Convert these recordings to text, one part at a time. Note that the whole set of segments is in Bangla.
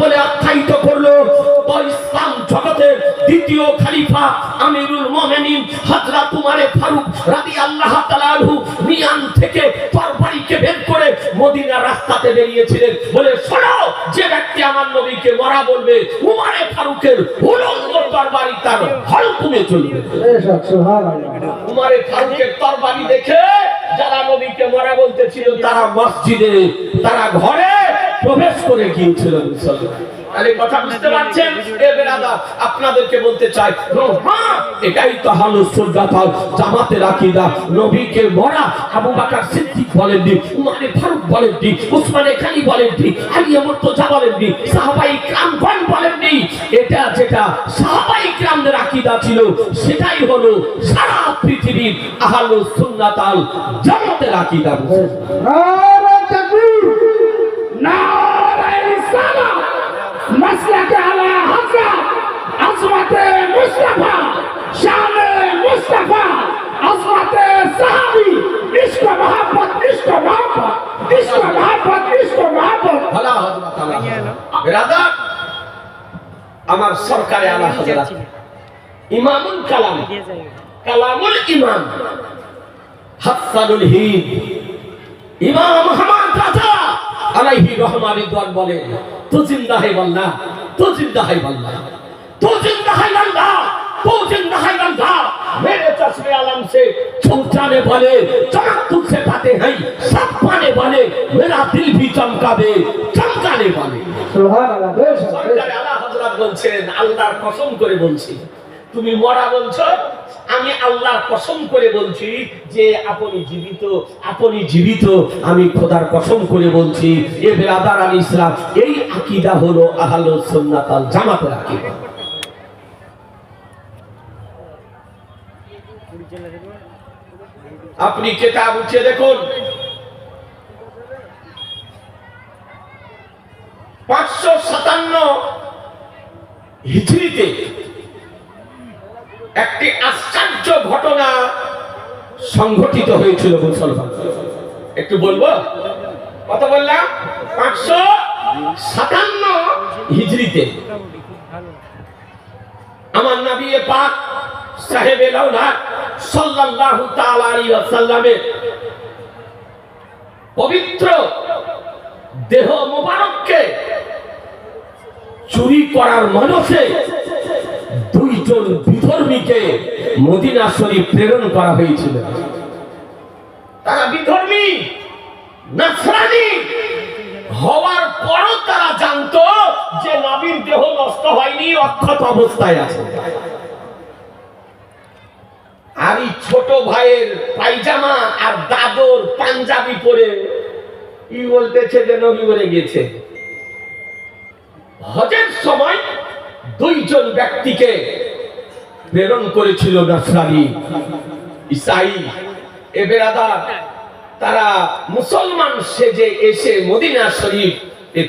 বলে আখ্যায়িত করলো। তো ইসলাম জগতের দ্বিতীয় খলিফা আমিরুল মুমিনিন হযরত উমর ফারুক রাদিয়াল্লাহু তাআলা আনহু মিয়ান থেকে তরবারিকে বের করে মদিনার রাস্তাতে বেরিয়েছিলেন। বলে শোনো, যে ব্যক্তি আমার নবীকে মরা বলবে, উমর ফারুকের উলঙ্গ তরবারি তার হলকুমে চলবে। সুবহানাল্লাহ। উমর ফারুকের তরবারি দেখে যারা নবীকে মরা বলতেছিল তারা মসজিদে, তারা ঘরে প্রবেশ করে গিয়েছিল। আরে কথা বুঝতে পারছেন? এ বেরাদার, আপনাদেরকে বলতে চাই, হ্যাঁ, এটাই তো আহলুস সুন্নাত ওয়াল জামাতের আকীদা। নবীকে মরা আবু বকর সিদ্দিক বলেননি, উমর ফারুক বলেননি, উসমান গনি বলেননি, আলী মুর্তজা বলেননি, সাহাবায়ে কিরামগণ বলেননি। এটা যেটা সাহাবায়ে কিরামদের আকীদা ছিল, সেটাই হলো সারা পৃথিবীর আহলুস সুন্নাত ওয়াল জামাতের আকীদা। নারে তাকবীর, নারে রিসালাত, মাসলাকে আলা হযরত আজমাতে মুস্তাফা, শানে মুস্তাফা, আজমাতে সাহাবী, ইশক মোহাম্মদ, ইশক মোহাম্মদ, ইশক মোহাম্মদ, ইশক মোহাম্মদ। আলা হযরত আলা বিরাদার, আমার সরকারে আলা হযরত ইমামুল কালাম, কালামুল ইমাম হাসানুল হিন্দ ইমাম আহমদ রাজা আলাইহি রহমাতুল্লাহ বলেন, তো জিন্দা है वल्लाह, तो जिंदा है वल्लाह, तो जिंदा है वल्लाह, तो जिंदा है वल्लाह। मेरे चश्मे आलम से छूट जाने वाले चमक तुझसे पाते हैं, सब पाने वाले मेरा दिल भी चमका दे, चमकाने वाले। সুবহানাল্লাহ। সরকারে আলা হযরত বলছেন, আল্লাহর কসম করে বলছি, তুমি মরা বলছো, আমি আল্লাহর কসম করে বলছি যে আপনি জীবিত, আপনি জীবিত, আমি খোদার কসম করে বলছি। এ বেরাদার আল ইসলাম, এই আকীদা হলো আহলুস সুন্নাত ওয়াল জামাতের আকীদা। আপনি কিতাব উঠিয়ে দেখুন, 557 হিজরিতে একটি আশ্চর্য ঘটনা সংঘটিত হয়েছিল মুসলমান। একটু বলবো, কত বললাম? 557 হিজরিতে আমার নবী পাক সাহেবে লাউলাদ সাল্লাল্লাহু তাআলা আলাইহি ওয়াসাল্লামের পবিত্র দেহ মোবারককে চুরি করার মানসে দুইজন বিধর্মীকে মদিনা শরীফ প্রেরণ করা হয়েছিল। তারা বিধর্মী, নাসরানী হওয়ার পরও তারা জানতো যে নবীর দেহ নষ্ট হয়নি, অক্ষত অবস্থায় আছে। আর এই ছোট ভাইয়ের পায়জামা আর দাদর পাঞ্জাবি পরে ই বলতেছে যে নবী মরে গেছে। হজের সময় দুইজন ব্যক্তিকে প্রেরণ করেছিল নাসরানী, ঈসাই। এ বেরাদার, তারা মুসলমান সেজে এসে মদিনা শরীফ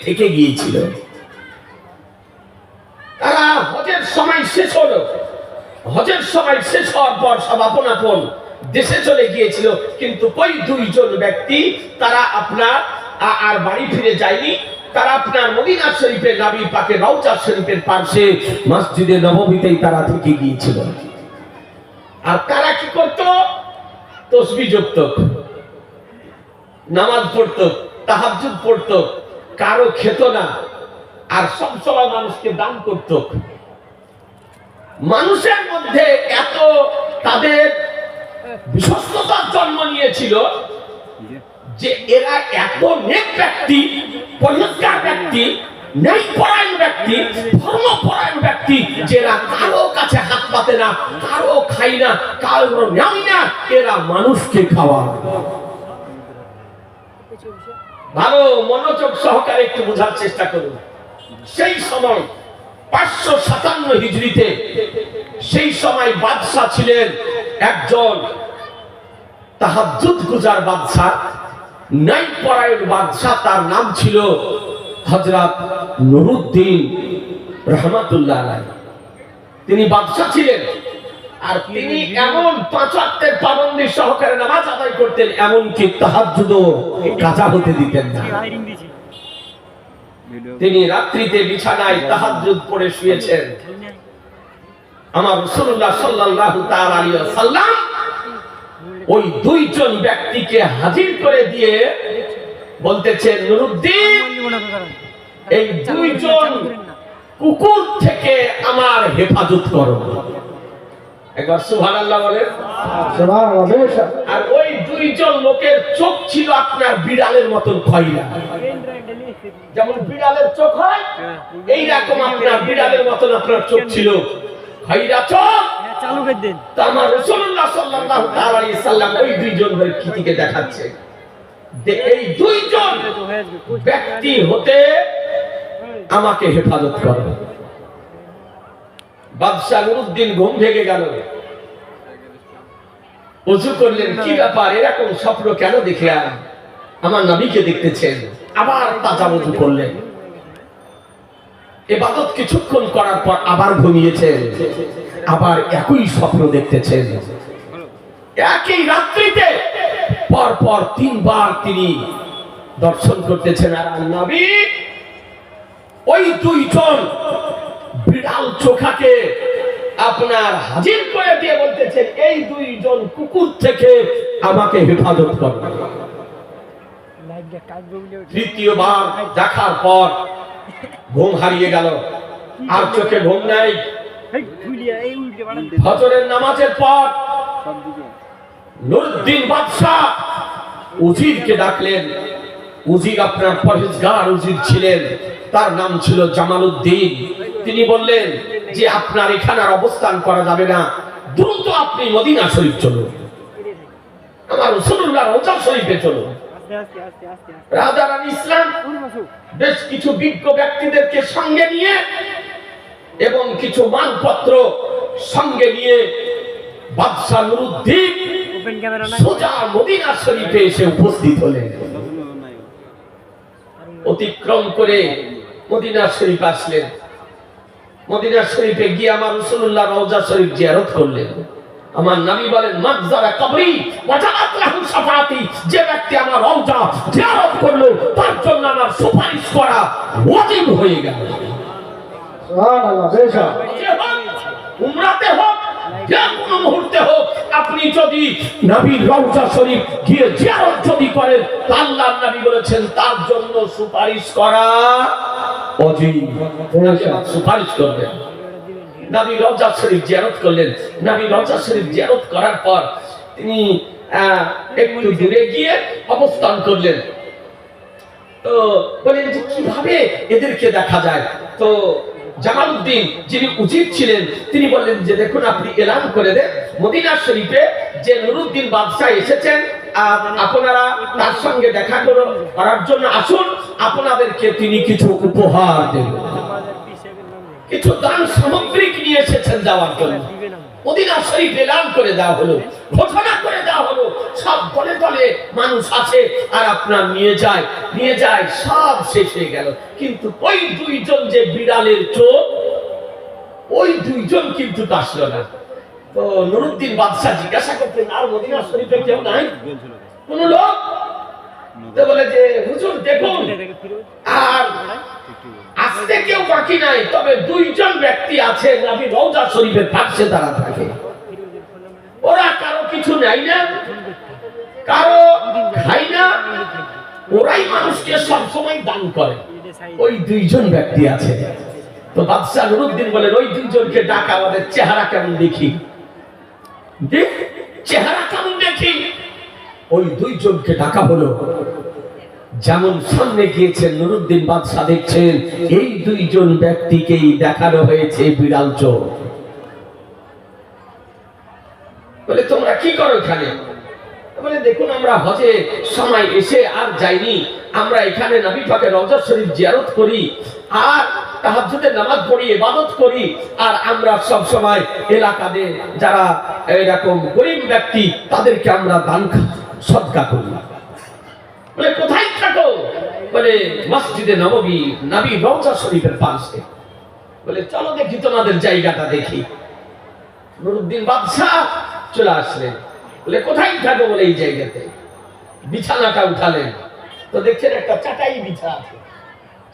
থেকে গিয়েছিল। তারা হজের সময় শেষ হলো, হজের সময় শেষ হওয়ার পর সব আপন আপন দেশে চলে গিয়েছিল। কিন্তু ওই দুইজন ব্যক্তি তারা আপনার আর বাড়ি ফিরে যায়নি। তারা আপনার মদিনা শরীফের নবী পাকের রওজা শরীফের পাশে মসজিদে নববীতেই তারা থেকে গিয়েছিল। আর তারা কি করত? তাসবিহ জপত, নামাজ পড়তো, তাহাজ্জুদ পড়তো, কারো খেত না, আর সব সময় মানুষকে দান করত। মানুষের মধ্যে এত তাদের বিশ্বস্ততার জন্ম নিয়েছিল যে এরা এত নেক ব্যক্তি, পরিষ্কার ব্যক্তি, ন্যায়পরায়ণ ব্যক্তি, ধর্মপরায়ণ ব্যক্তি, যারা কারো কাছে হাত পাতে না, কারো খাই না, কারো নেয় না, এরা মানুষকে খাওয়ায়। ভালো মনোযোগ সহকারে একটু বোঝার চেষ্টা করুন। সেই সময় 557 হিজরিতে, সেই সময় বাদশা ছিলেন একজন তাহাজ্জুদ গুজার বাদশা, ন্যায়পরায়ণ বাদশা। তার নাম ছিল হযরত নুরউদ্দিন রহমাতুল্লাহ আলাইহি। তিনি বাদশা ছিলেন, আর তিনি এমন 5 ওয়াক্তের পাবন্দি সহকারে নামাজ আদায় করতেন, এমনকি তাহাজ্জুদও কাজা হতে দিতেন না। তিনি রাত্রিতে বিছানায় তাহাজ্জুদ পড়ে শুয়েছেন। আমার রাসূলুল্লাহ সাল্লাল্লাহু তাআলা আলাইহি ওয়াসাল্লাম ওই দুইজন ব্যক্তিকে হাজির করে দিয়ে বলতেছেন, নুরুদ্দিন, এই দুইজন কুকুর থেকে আমার হেফাজত করো। একবার সুবহানাল্লাহ বলেন। সুবহানাল্লাহ। বেশক। আর ওই দুইজন লোকের চোখ ছিল আপনার বিড়ালের মতন খয়রা, যেমন বিড়ালের চোখ হয় এইরকম আপনার বিড়ালের মতন আপনার চোখ ছিল, খয়রা চোখ। চালু করে দেন। তা আমার রাসূলুল্লাহ সাল্লাল্লাহু তাআলা আলাইহি সাল্লাম ওই দুইজনের কীর্তিকে দেখাচ্ছে যে এই দুইজন ব্যক্তি হতে আমাকে হেফাজত করবে। বাদশা নুরুদ্দিন ঘুম ভেঙে গেল, ওযু করলেন, কি ব্যাপার, এরকম স্বপ্ন কেন দেখলেন? আমার নবীকে দেখতেছেন। আবার তাজা ওযু করলেন, ইবাদত কিছুক্ষণ করার পর আবার ঘুমিয়েছেন, আবার একই স্বপ্ন দেখতেছেন। একই রাত্রিতে পর পর তিনবার তিনি দর্শন করতেছেন। আর নবী ওই দুইজন বিড়াল চোখাকে আপনার হাজির করে দিয়ে বলতেছেন, এই দুইজন কুকুর থেকে আমাকে হেফাজত করবে। তৃতীয়বার দেখার পর ঘুম হারিয়ে গেল, আর চোখে ঘুম নাই। ফজরের নামাজের পর নুরুদ্দিন বাদশাহ উজিরকে ডাকলেন। উজির আপনার পরহেজগার উজির ছিলেন, তার নাম ছিল জামালউদ্দিন। তিনি বললেন যে আপনার এখানে আর অবস্থান করা যাবে না, দ্রুত আপনি মদিনা শরীফ চলুন, আমার রাসূলুল্লাহ রওজা শরীফে চলুন। রাজারান ইসলাম বেশ কিছু বিজ্ঞ ব্যক্তিদেরকে সঙ্গে নিয়ে এবং কিছু মানপত্র সঙ্গে নিয়ে বাদশা নুরুদ্দিন সোজা মদিনা শরীফে এসে উপস্থিত হলেন। অতিক্রম করে মদিনা শরীফ আসলেন। মদিনা শরীফে গিয়ে আমার রাসূলুল্লাহ রওজা শরীফ জিয়ারত করলেন। আমার নবী বলেন, মাযযারা কবরি ওয়াজাবাত লাহু শাফাআতি, যে ব্যক্তি আমার রওজা জিয়ারত করলো তার জন্য আমার সুপারিশ করা ওয়াজিব হয়ে গেল। সুবহানাল্লাহ। বেশক। উমরাতে হোক, যে কোনো মুহূর্তে হোক, আপনি যদি নবীর রওজা শরীফ গিয়ে জিয়ারত যদি করেন, আল্লাহর নবী বলেছেন তার জন্য সুপারিশ করা ওয়াজিব। সুপারিশ করবেন। নবী রওজা শরীফ জিয়ারত করলেন। নবী রওজা শরীফ জিয়ারত করার পর তিনি একটু দূরে গিয়ে অবস্থান করলেন। তো বলেন যে কিভাবে এদেরকে দেখা যায়? তো জামালউদ্দিন যিনি উজির ছিলেন তিনি বললেন যে দেখুন, আপনি এলান করে দেন মদিনা শরীফে যে নুরুদ্দিন বাদশাহ এসেছেন, আপনারা তার সঙ্গে দেখা করার জন্য আসুন, আপনাদেরকে তিনি কিছু উপহার দেবেন, কিছু দান সামগ্রিক নিয়ে এসেছেন দেওয়ার জন্য। মদিনা শরীফ এলান করে দেওয়া হলো, ঘোষণা করে দেওয়া হলো, সব দলে দলে মানুষ আছে আর আপনার নিয়ে যায়, সব শেষ হয়ে গেল। কিন্তু ওই দুইজন যে বিড়ালের চোখ, ওই দুইজন কিন্তু আসলো না। তো নুরুদ্দিন বাদশাহ জিজ্ঞাসা করতেন, আর মদিনা শরীফে কেউ নাই, কোন লোক? তো বলে যে হুজুর দেখুন, আর আসতে কেউ বাকি নাই, তবে দুইজন ব্যক্তি আছে নবী রওজা শরীফের পাশে তারা থাকে। ওরা কারো কিছু নাই না, কারো খাই না, ওরাই মানুষকে সবসময় দান করে। ওই দুইজন ব্যক্তি আছে। তো বাদশা নুরুদ্দিন বলেন, ওই দুইজনকে ডাকা, আমাদের চেহারা কেমন দেখি, চেহারা কেমন দেখি। ওই দুইজনকে ডাকা হলো। যেমন সামনে গিয়েছেন নুরুদ্দিন বাদশাহ দেখছেন এই দুইজন ব্যক্তিকেই দেখানো হয়েছে বিড়াল চোখ। বলে তোমরা কি করো এখানে? বলে দেখুন, আমরা হজে সময় এসে আর যাইনি, আমরা এখানে নবী পাকের রওজা শরীফ জিয়ারত করি আর তাহাজ্জুদের নামাজ পড়ি, ইবাদত করি, আর আমরা সব সময় এলাকাতে যারা এরকম গরিব ব্যক্তি তাদেরকে আমরা দান সদকা করি। বলে কোথায় থাকো? বলে মসজিদে নববী, নবী রওজা শরীফের পাশে। বলে চলো দেখি তোমাদের জায়গাটা দেখি। নুরুদ্দিন বাদশাহ চলে আসলেন। বলে কোথায় থাকো? বলে এই জায়গাতে। বিছানাটা উঠালেন, তো দেখছেন একটা চাটাই বিছা আছে।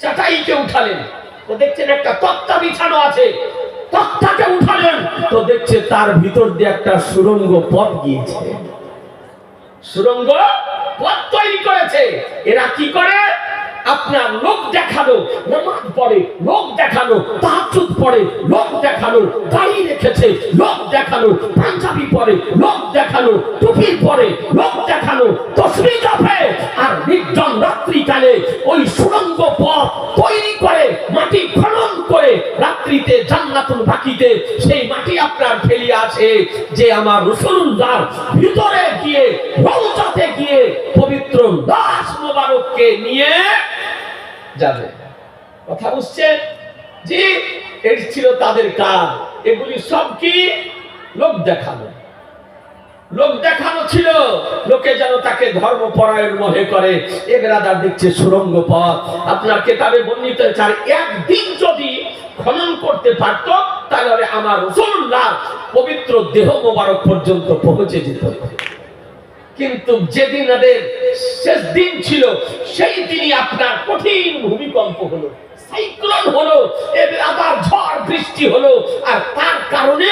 চাটাইকে উঠালেন, তো দেখছেন একটা তক্তা বিছানো আছে, তক্তাকে উঠালেন, তো দেখছে তার ভিতর দিয়ে একটা সুড়ঙ্গ পথ গিয়েছে। সুড়ঙ্গ পথ তৈরি করেছে। এরা কি করে? আপনার লোক দেখানো, নামাজ পড়ে লোক দেখানো, তাহাজ্জুদ পড়ে লোক দেখানো, দাড়ি রেখেছে লোক দেখানো, পাঞ্জাবি পরে লোক দেখানো, টুপি পরে লোক দেখানো, তসবিহ জপে, আর নির্জন রাত্রিকালে ওই সুড়ঙ্গ পথ তৈরি করে মাটি খনন করে রাত্রিতে জান্নাতুল বাকিতে সেই মাটি আপনার ফেলিয়ে আছে যে আমার রাসূলুল্লাহর ভিতরে গিয়ে রওজাতে গিয়ে পবিত্র লাশ মোবারককে নিয়ে যাবে। কথা বুঝছেন? জি, এর ছিল তাদের কাজ। এগুলি সব কি? লোক দেখানো। লোক দেখানো ছিল, লোকে যেন তাকে ধর্মপরায়ণ মনে করে। এ বেরাদার দেখছে সুড়ঙ্গ পথ। আপনার কেতাবে বর্ণিত চার একদিন যদি খনন করতে পারত তাহলে আমার রাসূলুল্লাহ পবিত্র দেহ মোবারক পর্যন্ত পৌঁছে যেত। কিন্তু যেদিন এদের শেষ দিন ছিল সেই দিনই আপনার কঠিন ভূমিকম্প হলো, সাইক্লোন হলো, এদের আবার ঝড় বৃষ্টি হলো, আর তার কারণে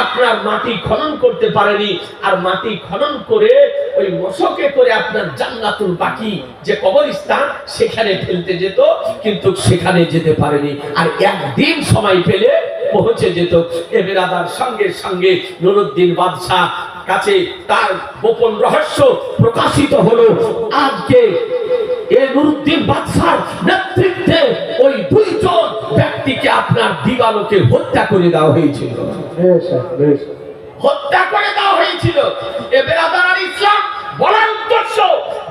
আপনার মাটি খনন করতে পারেনি। আর মাটি খনন করে ওই মশকে করে আপনার জান্নাতুল বাকি যে কবরস্থান সেখানে ফেলতে যেত, কিন্তু সেখানে যেতে পারেনি। আর একদিন সময় পেলে পৌঁছে যেত। এদের আবার সঙ্গে সঙ্গে নুরুদ্দিন বাদশাহ কাছে তার গোপন রহস্য প্রকাশিত হলো। আজকে এই নুরুদ্দিন বাদশার নেতৃত্বে ওই দুইজন ব্যক্তিকে আপনার দিবালোকে হত্যা করে দেওয়া হয়েছিল। হত্যা করে দেওয়া হয়েছিল। এ বেরাদার আল ইসলাম বলার উদ্দেশ্য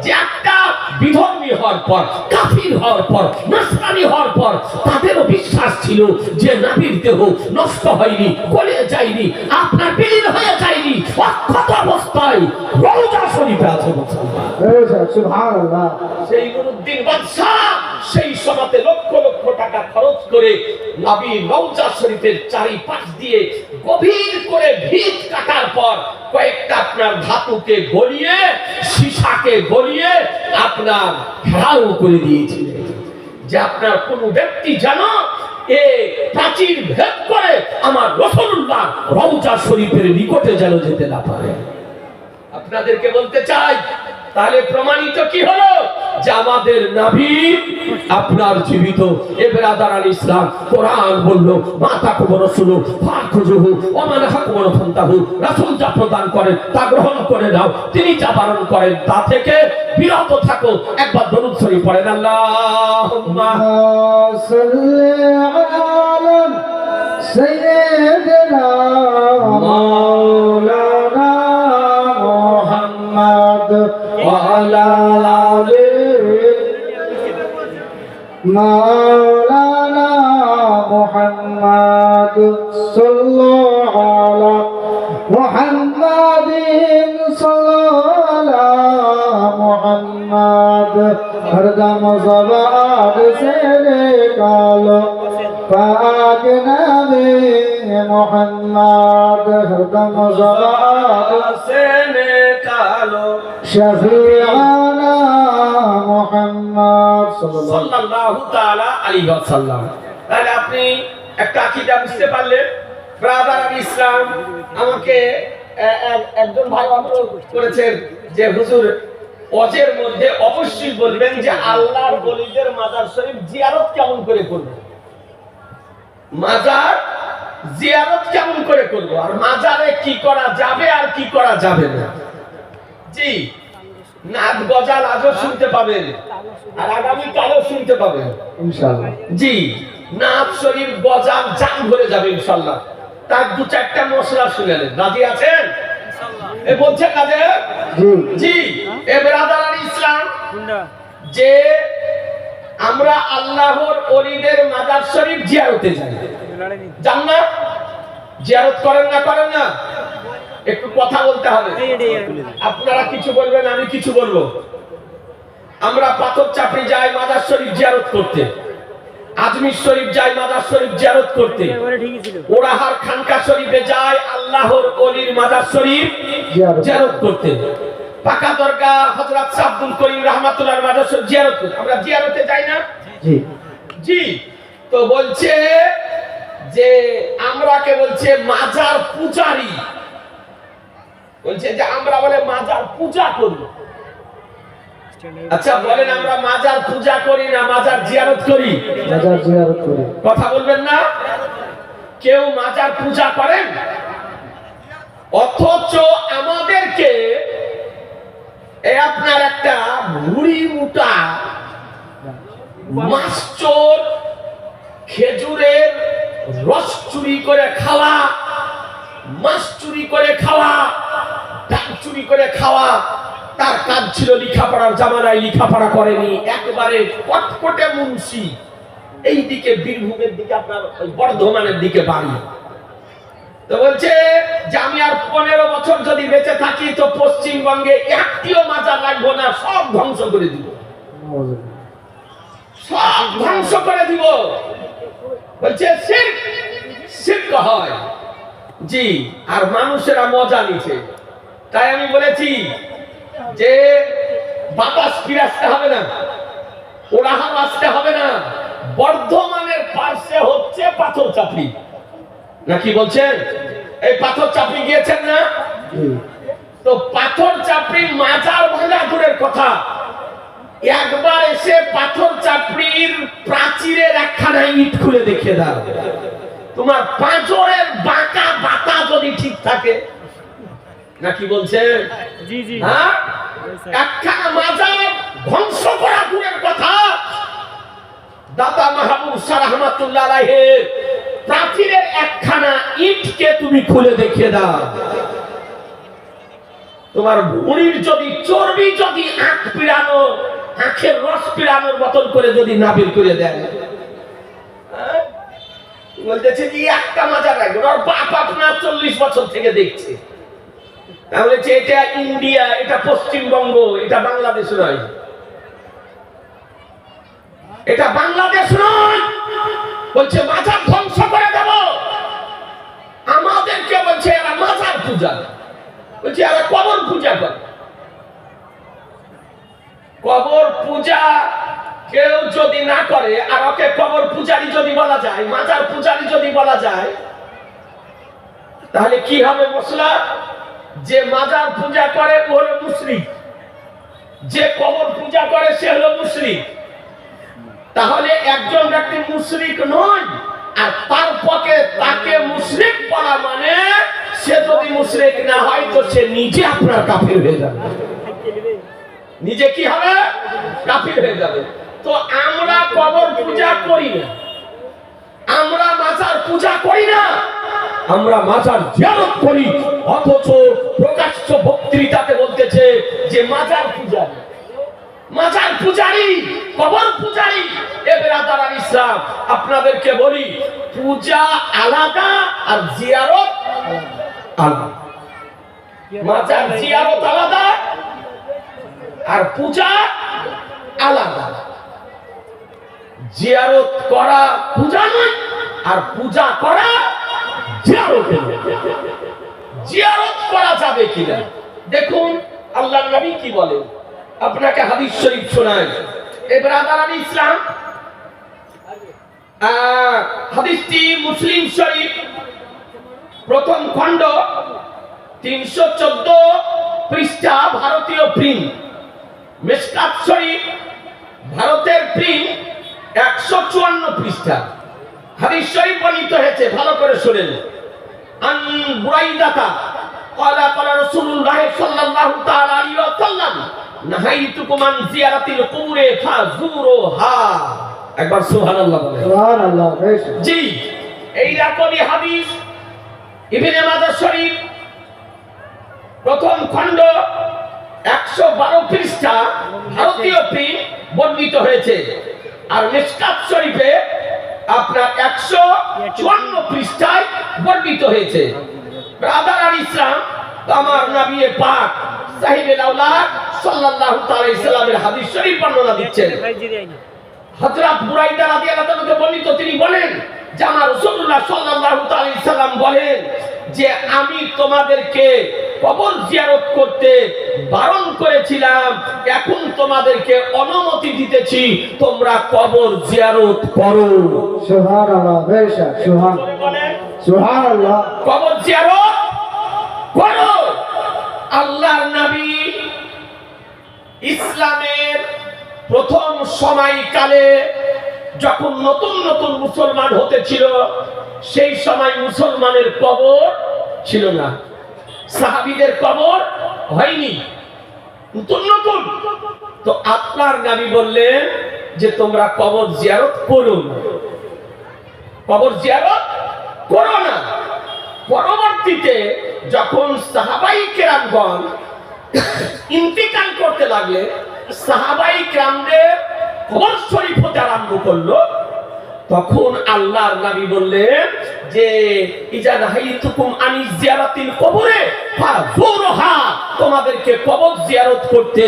যে একটা বিধর্মী হওয়ার পর, কাফির হওয়ার পর, নাসরানি হওয়ার পর তাদেরও বিশ্বাস ছিল যে নবীর দেহ নষ্ট হয়নি, গলে যায়নি, আপনার বিলীন হয়ে যায়নি, অক্ষত অবস্থায় রওজা শরীফে আছে। সুবহানাল্লাহ। সেই নুরুদ্দিন বাদশা সেই সময়তে লক্ষ লক্ষ টাকা খরচ করে নবী রওজা শরীফের চারিপাশ দিয়ে গভীর করে ভিত কাটার পর কয়েকটা আপনার ধাতুকে গলিয়ে, সীসাকে গলিয়ে আপনার ঘেরাও করে দিয়েছিলেন যে আপনার কোন ব্যক্তি জানো এই প্রাচীর ভেদ করে আমার রাসূলুল্লাহ রওজা শরীফের নিকটে যেন যেতে না পারে। আপনাদেরকে বলতে চাই, তাহলে প্রমাণিত কি হলো যে আমাদের নবী আপনার জীবিত। এ বেরাদার আল ইসলাম কোরআন বলল মাতা কুবর রাসূলু ফাখুজুহু ওয়া মান হাকুমু ফান্তাহু, রাসূল যা প্রদান করেন তা গ্রহণ করে নাও, তিনি যা বারণ করেন তা থেকে বিরত থাকো। একবার দরুদ শরীফ পড়েন। আল্লাহুম্মা সাল্লি আলা সাইয়্যিদিনা মাওলানা মুহাম্মদ ওয়া আলা আলি মাওলানা মুহাম্মদ সাল্লাল্লাহু আলা মুহাম্মাদিন সাল্লাল্লাহু মুহাম্মদ हरदम ज़बान से निकालो पाक नबी मोहम्मद, हरदम ज़बान से निकालो शफीआना मोहम्मद সাল্লাল্লাহু তাআলা আলাইহি ওয়াসাল্লাম। তাহলে আপনি একটা আকীদা বুঝতে পারলেন। ব্রাদার আল ইসলাম আমাকে একজন ভাই অনুরোধ করেছেন যে হুজুর ওয়াজের মধ্যে অবশ্যই বলবেন যে আল্লাহর ওলিদের মাজার শরীফ জিয়ারত কেমন করে করব, মাজার জিয়ারত কেমন করে করব, আর মাজারে কি করা যাবে আর কি করা যাবে না। জি, নাদ গজাল আজও শুনতে পাবেন আর আগামী কালও শুনতে পাবেন ইনশাআল্লাহ। জি, নাদ শরীফ গজাল জাম ভরে যাবে ইনশাআল্লাহ। তার দু চারটা মশলা শুনেলেন, রাজি আছেন? এ বলছে কাজে জি। এ বেরাদার আল ইসলাম যে আমরা আল্লাহর ওলিদের মাজার শরীফ জিয়ারতে যাই, যান না? জিয়ারত করেন না? করেন না? একটু কথা বলতে হবে। আপনারা কিছু বলবেন, আমি কিছু বলবো। আমরা পাথর চাপড়ি যাই মাজার শরীফ জিয়ারত করতে, আজমির শরীফ যায় মাজার শরীফ জিয়ারত করতে, ওরাহার খানকা শরীফে যায় আল্লাহর ওলির মাজার শরীফ জিয়ারত করতে, পাকা দরগা হযরত শাহ আব্দুল করিম রাহমাতুল্লাহর মাজার শরীফ জিয়ারত করতে। আমরা জিয়ারতে যাই না? জি। জি, তো বলছে যে আমরাকে বলছে মাজার পূজারি, বলছে যে আমরা বলে মাজার পূজা করি। আচ্ছা বলেন, আমরা মাজার পূজা করি না মাজার জিয়ারত করি? মাজার জিয়ারত করি। কথা বলবেন না? কেউ মাজার পূজা করেন? অথচ আমাদেরকে আপনার একটা ভুড়ি মুটা মাস্টার খেজুরের রস চুরি করে খাওয়া, মাছ চুরি করে খাওয়া, ডাল চুরি করে খাওয়া, তার কাজ ছিল লেখাপড়ার জামানায় লেখাপড়া করেনি, একবারে কটকটে মুন্সি। এই দিকে বীরভূমের দিকে, আপনার বর্ধমানের দিকে বাড়ি। তো বলছে যে আমি আর 15 বছর যদি বেঁচে থাকি তো পশ্চিমবঙ্গে একটিও মাজার রাখবো না, সব ধ্বংস করে দিব, সব ধ্বংস করে দিব। বলছে শিরক হয়। জি, আর মানুষেরা মজা নিচ্ছে। তাই আমি বলেছি যে বাতাস ফিরে আসতে হবে না, ওরাহাম আসতে হবে না। বর্ধমানের পাশে হচ্ছে পাথর চাপড়ি, নাকি বলছেন? এই পাথর চাপড়ি গিয়েছেন না? তো পাথর চাপড়ি মাজার ভাঙা দূরের কথা, একবার এসে পাথর চাপড়ির প্রাচীরের একখানা ইট খুলে দেখিয়ে দাও। তোমার পাঁজরের বাঁকা বাতা যদি ঠিক থাকে, নাকি বলছেন? জি জি, হ্যাঁ, একখানা মাজার ধ্বংস করা দূরের কথা, দাদা মাহবুব শাহ রহমাতুল্লাহ আলাইহি প্রাচীরের একখানা ইটকে তুমি খুলে দেখিয়ে দাও। তোমার ভুঁড়ির যদি চর্বি যদি আখ পিড়ানো, আখের রস পিড়ানোর মতন করে যদি না বের করে দেয়, বলতেছে যে একটা মাজার রাখবে। ওর বাপ আপনার 40 বছর থেকে দেখছে। তাহলে এটা ইন্ডিয়া, এটা পশ্চিমবঙ্গ, এটা বাংলাদেশ নয়, এটা বাংলাদেশ নয়। বলছে মাজার ধ্বংস করে দেব। আমাদেরকে বলছে এরা মাজার পূজা, বলছে এরা কবর পূজা করে। কবর পূজা কেউ যদি না করে, আর ওকে কবর পূজারি যদি বলা যায়, মাজার পূজারি যদি বলা যায়, তাহলে কি হবে মশলা? যে মাজার পূজা করে ও হলো মুশরিক, যে কবর পূজা করে সে হলো মুশরিক। তাহলে একজন ব্যক্তি মুশরিক নয়, আর তার পক্ষে তাকে মুশরিক বলা মানে সে যদি মুশরিক না হয় তো সে নিজে আপনার কাফির হয়ে যাবে। নিজে কি হবে? কাফির হয়ে যাবে। তো আমরা কবর পূজা করি না, আমরা মাজার পূজা করি না, আমরা মাজার জিয়ারত করি। অথচ প্রকাশ্য বক্তৃতাতে বলতেছে যে মাজার পূজারি, মাজার পূজারি, কবর পূজারি। এ বেরাদার ইসলাম, আপনাদেরকে বলি পূজা আলাদা আর জিয়ারত আলাদা। মাজার জিয়ারত আলাদা আর পূজা আলাদা। জিয়ারত করা পূজা নয়, আর পূজা করা জিয়ারত। জিয়ারত করা যাবে কিনা দেখুন আল্লাহর নবী কি বলেন, আপনাকে হাদিস শরীফ শোনায়। ব্রাদার ইসলাম, হাদিসটি মুসলিম শরীফ প্রথম খণ্ড 314 পৃষ্ঠা, ভারতীয় প্রিন্ট। মিশকাত শরীফ ভারতের প্রিন্ট 154 পৃষ্ঠা। হাদিস শরীফ বর্ণিত হয়েছে, ভালো করে শুনেন। আন বুরাইদাতা ক্বালা ক্বালা রাসূলুল্লাহ সাল্লাল্লাহু তাআলা আলাইহি ওয়াসাল্লাম নাহাইতুকুম আন জিয়ারাতিল কুবুরি ফাযুরুহা। একবার সুবহানাল্লাহ বলেন। সুবহানাল্লাহ। জি, এই রকমই হাদিস ইবনে মাজাহ শরীফ প্রথম খণ্ড 112 পৃষ্ঠা, ভারতীয় প্রিন্ট বর্ণিত হয়েছে। আর মিশকাত শরীফে আপনার 154 পৃষ্ঠায় বর্ণিত হয়েছে। ব্রাদার ইসলাম, আমার নবী পাক সাহিবে আওলাদ সাল্লাল্লাহু আলাইহি সাল্লামের হাদিস শরীফ বর্ণনা দিচ্ছেন। হযরত বুরাইদা রাদিয়াল্লাহু আনহু বর্ণিত, তিনি বলেন যে আমার রাসূলুল্লাহ সাল্লাল্লাহু আলাইহি সাল্লাম বলেন যে আমি তোমাদেরকে কবর জিয়ারত করতে বারণ করেছিলাম, এখন তোমাদেরকে অনুমতি দিতেছি, তোমরা কবর জিয়ারত করো। সুবহানাল্লাহ, বেশা সুবহানাল্লাহ। কবর জিয়ারত করো। আল্লাহর নবী ইসলামের প্রথম সময়কালে যখন নতুন নতুন মুসলমান হতেছিল, সেই সময় মুসলমানের কবর ছিল না, সাহাবীদের কবর হয়নি, নতুন নতুন। তো আপনার নবী বললেন যে তোমরা কবর জিয়ারত করো না, কবর জিয়ারত করো না। পরবর্তীতে যখন সাহাবাই কেরামগণ ইন্তিকাল করতে লাগলে, সাহাবাই কেরামদের কবর শরীফ হতে আরম্ভ করলো, তখন আল্লাহর নবী বললেন যে ইজা নাহাইতুকুম আনি জিয়ারাতিল কবরে ফাযুরহা, তোমাদেরকে কবর জিয়ারত করতে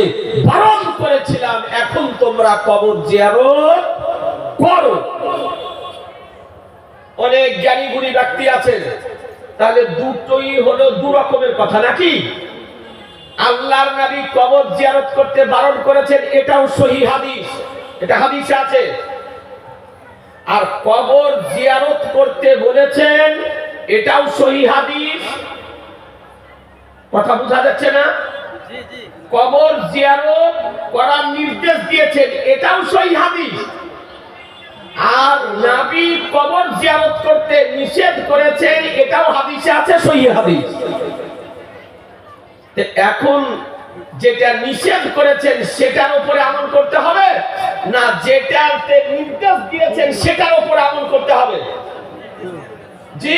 বারণ করেছিলাম, এখন তোমরা কবর জিয়ারত করো। অনেক জ্ঞানী গুণী ব্যক্তি আছেন, তাহলে দুটোই হলো দু রকমের কথা নাকি? আল্লাহর নবী কবর জিয়ারত করতে বারণ করেছেন, এটাও সহিহ হাদিস, এটা হাদিসে আছে। আর কবর জিয়ারত করতে বলেছেন, এটাও সহিহ হাদিস। কথা বোঝা যাচ্ছে না? কবর জিয়ারত করার নির্দেশ দিয়েছেন, এটাও সহিহ হাদিস। আর নবী কবর জিয়ারত করতে নিষেধ করেছেন, এটাও হাদিসে আছে, সহিহ হাদিস। এখন যেটা নিষেধ করেছেন সেটার উপরে আমল করতে হবে, না যেটাতে নির্দেশ দিয়েছেন সেটার উপরে আমল করতে হবে? জি,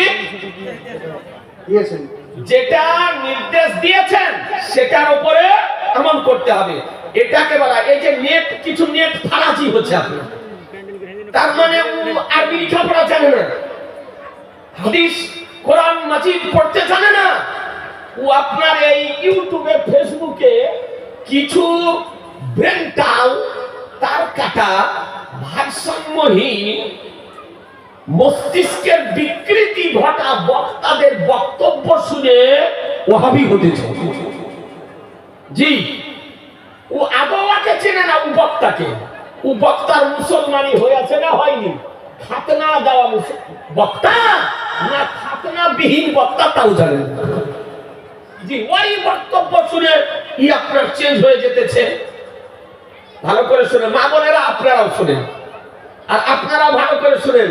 যেটা নির্দেশ দিয়েছেন সেটার উপরে আমল করতে হবে। এটাকে বলা, এই যে নেট, কিছু নেট ফারাজি হচ্ছে আপনার, তার মানে আরবি লেখাপড়া জানে না, হাদিস কোরআন মাজিদ পড়তে জানে না। ও আপনার এই ইউটিউবে ফেসবুকে কিছু ব্রেন্টাল, তার কাটা, ভারসাম্যহীন, মস্তিষ্কের বিকৃতি ঘটা বক্তাদের বক্তব্য শুনে ওয়াহাবি হতেছে। জি, ও আদওয়াকে চেনে না, ও বক্তাকে। ও বক্তার মুসলমানি হয়েছে না হয়নি? খাতনা দেওয়া বক্তা না খাতনা বিহীন বক্তা তাও জানেন না। জি, ওই বক্তব্য শুনে আপনার চেঞ্জ হয়ে যেতেছে। ভালো করে শুনে, মা বোনেরা আপনারাও শুনেন, আর আপনারাও ভালো করে শুনেন।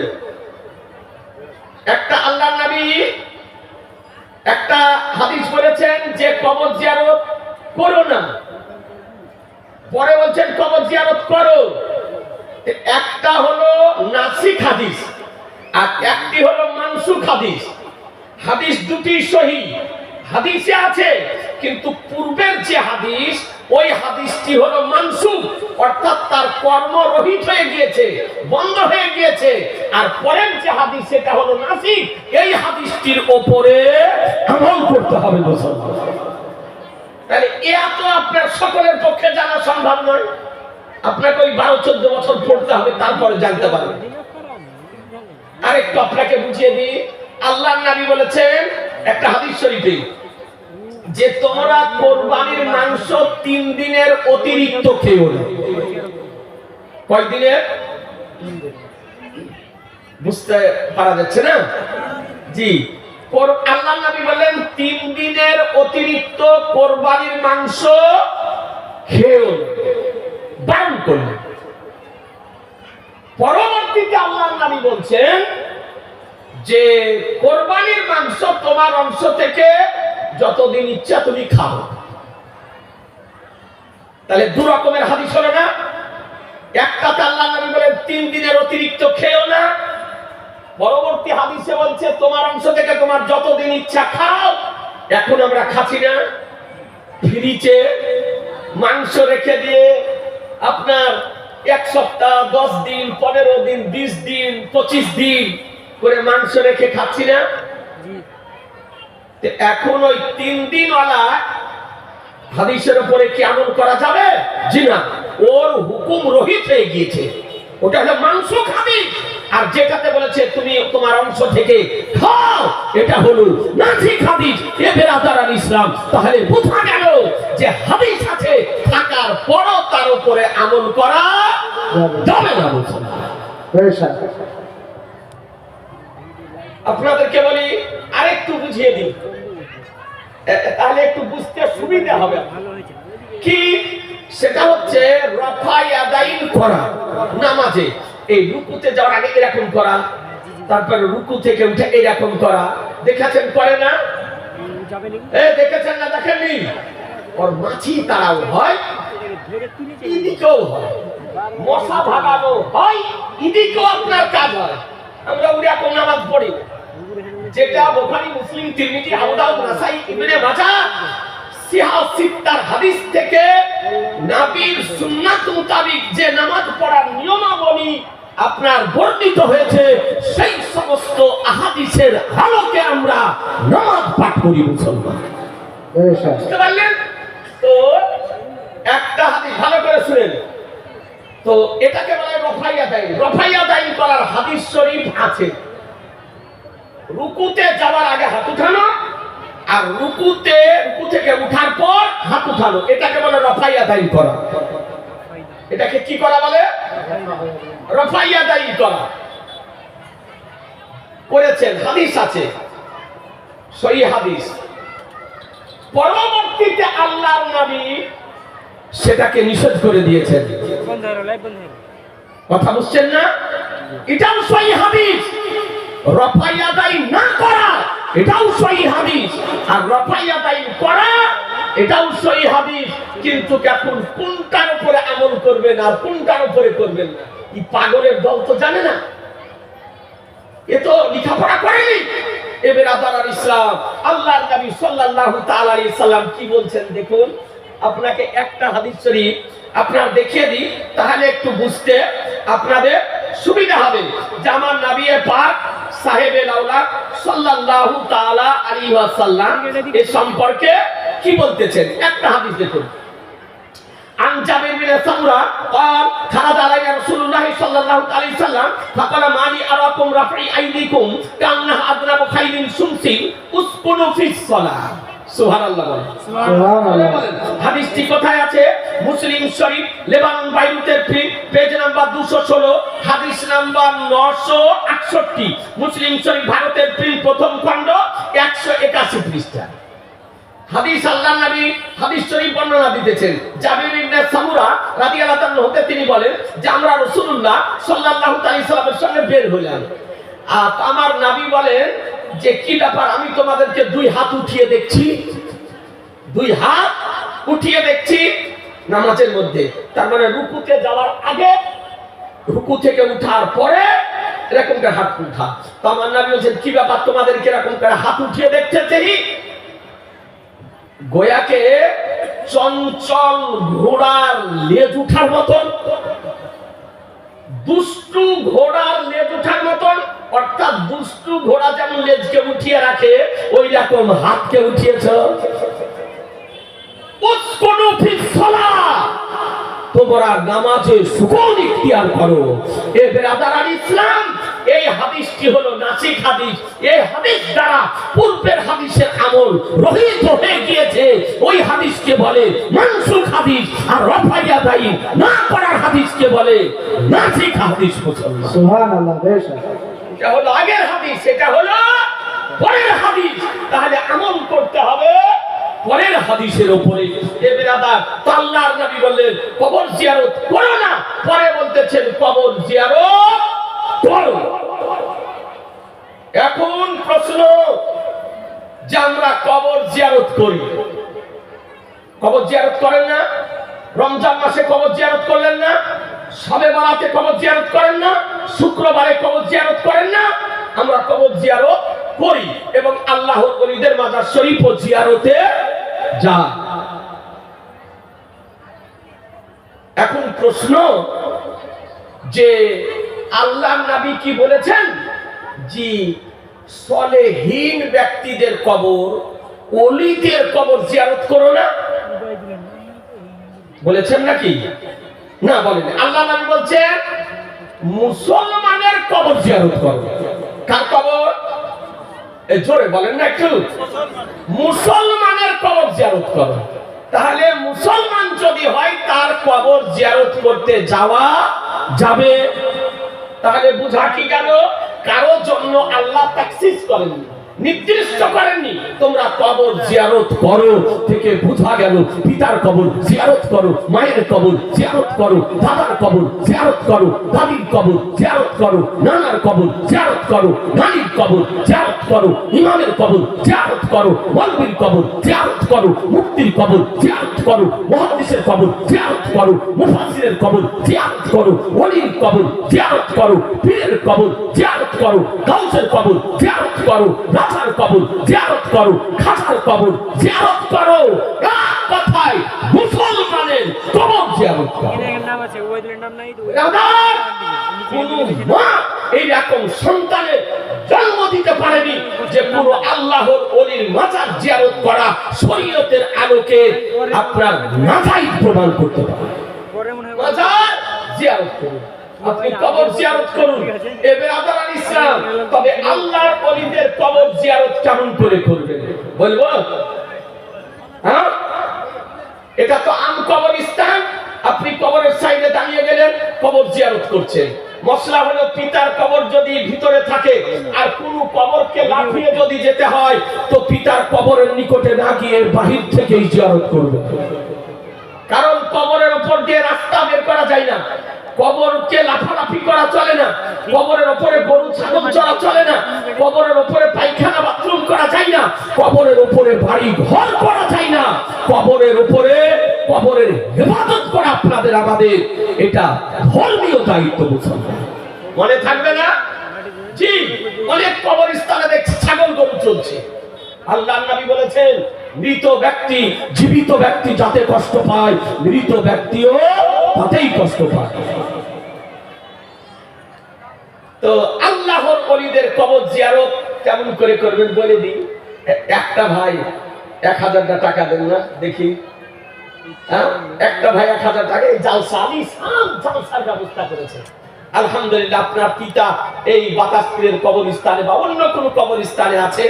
একটা আল্লাহর নবী একটা হাদিস বলেছেন যে কবর জিয়ারত করো না, পরে বলছেন কবর জিয়ারত করো। একটা হলো নাসিখ হাদিস আর একটি হলো মানসুখ হাদিস। হাদিস দুটি সহিহ হাদিসে আছে, কিন্তু পূর্বের যে হাদিস, ওই হাদিসটি হলো মানসুখ, অর্থাৎ তার কর্ম রহিত হয়ে গিয়েছে, বন্ধ হয়ে গিয়েছে। আর পরের যে হাদিস সেটা হলো নাসিখ, এই হাদিসটির উপরে আমল করতে হবে মুসলমান। তাহলে এত আপনার সকলের পক্ষে জানা সম্ভব নয়, আপনাকে ওই 12-14 বছর পড়তে হবে, তারপরে জানতে পারবেন। আরেকটু আপনাকে বুঝিয়ে দিই, আল্লাহর নবী বলেছেন একটা হাদিস শরীফে যে তোমরা কোরবানির মাংস 3 দিনের অতিরিক্ত খেও না। কয় দিনের? বুঝতে পারা যাচ্ছে না? জি, আল্লাহর নবী বলেন 3 দিনের অতিরিক্ত কোরবানির মাংস খেও না, বারণ করলেন। পরবর্তীতে আল্লাহর নবী বলছেন যে কোরবানির মাংস তোমার অংশ থেকে যতদিন ইচ্ছা তুমি খাও। তাহলে দু রকমের হাদিস হলো না? একটাতে আল্লাহর নবী বলেন 3 দিনের অতিরিক্ত খেও না, পরবর্তী হাদিসে বলছে তোমার অংশ থেকে তোমার যতদিন ইচ্ছা খাও। এখন আমরা খাচ্ছি না, ফ্রিজে মাংস রেখে দিয়ে আপনার 1 সপ্তাহ, 10 দিন, 15 দিন, 20 দিন, 25 দিন করে মাংস রেখে খাচ্ছি না। এখন ওই 3 দিনওয়ালা হাদিসের উপরে কি আমল করা যাবে? জি না, ওর হুকুম রহিত হয়ে গিয়েছে। ওটা হলো মাংস হাদিস। আর যেটাতে বলেছে তুমি তোমার অংশ থেকে খাও, এটা হলো নাসিখ হাদিস। এ বেরাদার আল ইসলাম, তাহলে বোঝা গেল যে হাদিস আছে থাকার পরও তার উপরে আমল করা যাবে না। মুসলমান, বেশা আপনাদেরকে বলি আরেকটু বুঝিয়ে দিই, তাহলে একটু বুঝতে সুবিধা হবে। কি সেটা হচ্ছে রফাই আদাইন করা নামাজে। এই রুকুতে যাওয়ার আগে এরকম করা, তারপরে রুকু থেকে উঠে এরকম করা, দেখেছেন করে না? দেখেছেন না দেখেননি? ওর মাছি তারাও হয়, এদিকেও হয়, মশা ভাগানো হয়, এদিকেও আপনার কাজ হয়। আমরা ওরকম নামাজ পড়ি যেটা বুখারী, মুসলিম, তিরমিজি, আবু দাউদ, নাসাই, ইবনে মাজাহ সিহাহ হাদিস থেকে নবীর সুন্নাত মোতাবেক যে নামাজ পড়ার নিয়মাবলী আপনার বর্ণিত হয়েছে, সেই সমস্ত আহাদিসের আলোকে আমরা নামাজ পাঠ করি। মুসলমান, বেশা বুঝতে পারলেন তো? একটা হাদিস ভালো করে শুনেন তো, এটাকে বলে রফাইয়া দাইন। রফাইয়া দাইন করার হাদিস শরীফ আছে। রুকুতে যাওয়ার আগে হাত উঠানো, আর রুকু থেকে উঠার পর হাত উঠানো, এটাকে বলে রফাইয়া দাইন করা। এটাকে কি করা বলে? রফাইয়া দাইন করা। করেছেন, হাদিস আছে, সহিহ হাদিস। পরবর্তীতে আল্লাহর নবী সেটাকে নিষেধ করে দিয়েছেন। কথা বুঝছেন না? এটাও সহিহ হাদিস। রফাইয়া দাইন না করা এটাও সহিহ হাদিস, আর রফাইয়া দাইন করা এটাও সহিহ হাদিস। কিন্তু এখন কোনটার উপরে আমল করবেন আর কোনটার উপরে করবেন না, এই পাগলের দল তো জানে না, এ তো লেখাপড়া করেনি। এ বেরাদার আল ইসলাম, আল্লাহর নবী সাল্লাল্লাহু তাআলা আলাইহি সাল্লাম কি বলছেন দেখুন। আপনাকে একটা হাদিস শরীফ আপনার দেখিয়ে দিই, তাহলে একটু বুঝতে আপনাদের সুবিধা হবে যে আমার নবী পাক সাহেবে লাউলাদ সাল্লাল্লাহু তাআলা আলাইহি ওয়াসাল্লাম এই সম্পর্কে কি বলতেছেন। একটা হাদিস দেখুন। عن جابر بن سمرة قال خرج علينا رسول الله صلى الله عليه وسلم فقال ما لي أراكم رفعي أيديكم كأنها أذنب خيل شمس اسكنوا في الصلاة। সুবহানাল্লাহ বলেন, সুবহানাল্লাহ বলেন। হাদিসটি কোথায় আছে? Muslim Sharif Lebanon বাইরুতের page number 216, হাদিস নাম্বার 968। মুসলিম শরীফ ভারতের প্রিন্ট প্রথম খণ্ড 181 পৃষ্ঠা। হাদিস আল্লাহর নবী হাদিস শরীফ বর্ণনা দিতেছেন। জাবির ইবনে সামুরা রাদিয়াল্লাহু তাআলা হতে তিনি বলেন যে আমরা রাসূলুল্লাহ সাল্লাল্লাহু আলাইহি সাল্লামের সঙ্গে বের হলাম। আর আমার নবী বলেন যে কি ব্যাপার, আমি তোমাদেরকে দুই হাত উঠিয়ে দেখছি, দুই হাত উঠিয়ে দেখছি নামাজের মধ্যে। তার মানে রুকুতে যাওয়ার আগে, রুকু থেকে উঠার পরে এরকম করে হাত উঠা। তো আমার নবী বলেন কি ব্যাপার, তোমাদেরকে এরকম করে হাত উঠিয়ে দেখতেছি? গোয়াকে চঞ্চল ঘোড়ার লেজ উঠার মতন, দুষ্টু ঘোড়ার লেজ উঠার মতন, অর্থাৎ দুষ্টু ঘোড়া যেমন লেজকে উঠিয়ে রাখে ওই রকম হাতকে উঠিয়েছ। তোমরা নামাজে সুকুন ইখতিয়ার করো। এ বেরাদার আল ইসলাম, এই হাদিসটি হলো নাসিখ হাদিস। এই হাদিস দ্বারা পূর্বের হাদিসের আমল রহিত হয়ে গিয়েছে। ওই হাদিসকে বলে মানসুখ হাদিস, আর রফাইয়া দাইন না করার হাদিসকে বলে নাসিখ হাদিস। মুসলমান, সুবহানাল্লাহ বেশা এটা হলো আগের হাদিস, এটা হলো পরের হাদিস। তাহলে আমল করতে হবে পরের হাদিসের উপরে। এ বেরাদার, আল্লাহর নবী বললেন কবর জিয়ারত করো না, পরে বলতেছেন কবর জিয়ারত করো। এখন প্রশ্ন যে আমরা কবর জিয়ারত করি, কবর জিয়ারত করেন না? রমজান মাসে কবর জিয়ারত করলেন না? শবে বরাতে কবর জিয়ারত করেন না? শুক্রবারে কবর জিয়ারত করেন না? আমরা কবর জিয়ারত করি এবং আল্লাহর ওলিদের মাজার শরীফ ও জিয়ারতে যাই। এখন প্রশ্ন যে আল্লাহর নবী কি বলেছেন? জি, সলেহীন ব্যক্তিদের কবর, ওলিদের কবর জিয়ারত করো না, বলেছেন নাকি? না, বলেন। আল্লাহ নবী বলছেন মুসলমানের কবর জিয়ারত করো। কার কবর? এই জোরে বলেন না একটু। মুসলমানের কবর জিয়ারত করো। তাহলে মুসলমান যদি হয় তার কবর জিয়ারত করতে যাওয়া যাবে। তাহলে বুঝা কি গেল? কারো জন্য আল্লাহ তাকসিস করেননি, নির্দিষ্ট করেননি তোমরা কবর জিয়ারত করো থেকে বোঝা গেল পিতার কবর জিয়ারত করো, মায়ের কবর জিয়ারত করো, দাদার কবর জিয়ারত করো, দাদির কবর জিয়ারত করো, নানার কবর জিয়ারত করো, নানির কবর জিয়ারত করো, ইমামের কবর জিয়ারত করো, মৌলবীর কবর জিয়ারত করো, মুফতির কবর জিয়ারত করো, মুহাদ্দিসের কবর জিয়ারত করো, মুফাসসিরের কবর জিয়ারত করো, ওলির কবর জিয়ারত করো, পীরের কবর জিয়ারত করো, গাউসের কবর জিয়ারত করো, রাজার কবর জিয়ারত করো, খাজার কবর জিয়ারত করো। এক কথায় মুসলমানের কবর জিয়ারত করো। কোন মা এইরকম সন্তানের জন্ম দিতে পারেনি যে কোন আল্লাহর ওলির মাজার জিয়ারত করা শরীয়তের আলোকে আপনার নাজায়েজ প্রমাণ করতে পারে। মাজার জিয়ারত করুন, আপনি কবর জিয়ারত করুন, এ বেরাদারান ইসলাম। তবে আল্লাহর ওলিদের কবর জিয়ারত কেমন করে করবেন বলবো? হ্যাঁ, এটা তো আম কবরস্থান। আপনি কবরের সাইডে দাঁড়িয়ে গেলেন, কবর জিয়ারত করছেন। মশলা হলো পিতার কবর যদি ভিতরে থাকে আর কোন কবরকে লাফিয়ে যদি যেতে হয় তো পিতার কবরের নিকটে না গিয়ে বাহির থেকেই জিয়ারত করবে। কারণ কবরের উপর দিয়ে রাস্তা বের করা যায় না, কবরকে লাফালাফি করা চলে না, কবরের উপরে গরু ছাগল চড়া চলে না, কবরের উপরে পায়খানা বাথরুম করা যায় না, কবরের উপরে বাড়ি ঘর করা যায় না, কবরের উপরে কবরের হেফাজত করা আপনাদের আমাদের এটা ধর্মীয় দায়িত্ব। মুসলমান মনে থাকবে না? জি, অনেক কবরস্থানে দেখছি ছাগল গরু চলছে। আল্লাহর নবী বলেছেন মৃত ব্যক্তি জীবিত ব্যক্তি যাতে কষ্ট পায়, মৃত ব্যক্তিও তাতেই কষ্ট পায়। তো আল্লাহর ওলিদের কবর জিয়ারত কেমন করে করবেন বলে দিই। একটা ভাই 1000 টাকা দেন না দেখি, একটা ভাই 1000 টাকা এই জালসার ব্যবস্থা করেছে। আলহামদুলিল্লাহ, আপনার পিতা এই বাতাসপুরের কবরস্থানে বা অন্য কোন কবরস্থানে আছে,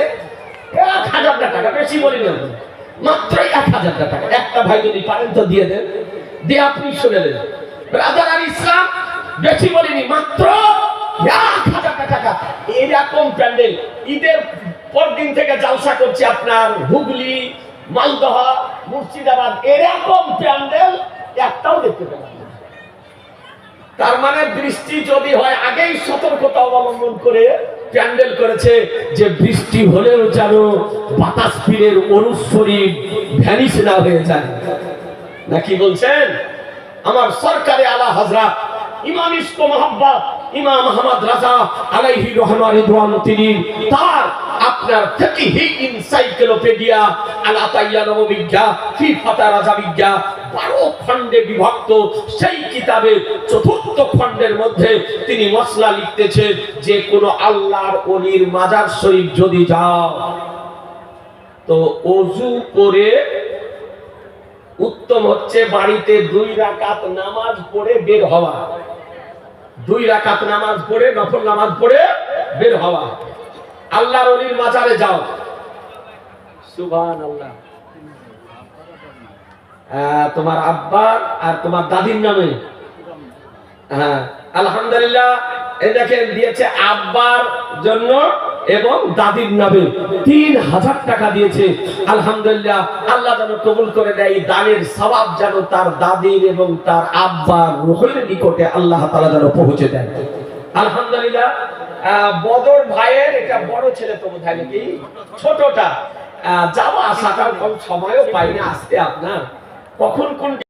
1000 টাকা, বেশি বলি না, মাত্র 1000 টাকা। একটা ভাই যদি পারেন তো দিয়ে দেন, দিয়ে আপনি শুনে নেন। ব্রাদার ইসলাম, বেশি বলিনি, মাত্র 1000 টাকা। এরকম প্যান্ডেল ঈদের পর দিন থেকে জালসা করছে আপনার হুগলি, মালদহ, মুর্শিদাবাদ, এরকম প্যান্ডেল একটাও দেখতে পেলাম না। তার মানে বৃষ্টি যদি হয় আগেই সতর্কতা অবলম্বন করে প্যান্ডেল করেছে যে বৃষ্টি হলেও যেন বাতাস পীরের অনুসরী ভ্যানিশ না হয়ে যায়। নাকি বলছেন? আমার সরকারে আলা হযরত ইমাম ইশক মোহাব্বত ইমাম আহমদ রাজা আলাইহি রহমান রিদওয়ান, তিনি তার আপনার ফিকহি এনসাইক্লোপিডিয়া আল আতাইয়া নববিজ্ঞা ফি ফাতা রাজাবিজ্ঞা 12 খণ্ডে বিভক্ত সেই কিতাবের 4র্থ খণ্ডের মধ্যে তিনি মসলা লিখতেছেন যে কোন আল্লাহর ওলির মাজার শরীফ যদি যাও তো ওযু করে, উত্তম হচ্ছে বাড়িতে 2 রাকাত নামাজ পড়ে বের হওয়া, 2 রাকাত নামাজ পড়ে নফল নামাজ পড়ে বের হওয়া। আল্লাহর ওলির মাজারে যাও, সুবহানাল্লাহ, তোমার আব্বা আর তোমার দাদির নামে, হ্যাঁ আলহামদুলিল্লাহ, এই দেখেন দিয়েছে আব্বার জন্য এবং দাদির নামে 3000 টাকা দিয়েছে। আলহামদুলিল্লাহ, আল্লাহ যেন কবুল করে দেয়, দানের সওয়াব যেন তার দাদির এবং তার আব্বার রূহের নিকটে আল্লাহ তাআলা যেন পৌঁছে দেয়। আলহামদুলিল্লাহ, বদর ভাইয়ের এটা বড় ছেলে তো বোধহয় নাকি ছোটটা, যাওয়া আসাটার কম সময়ও পাই না, আসতে আপনার কখন কোন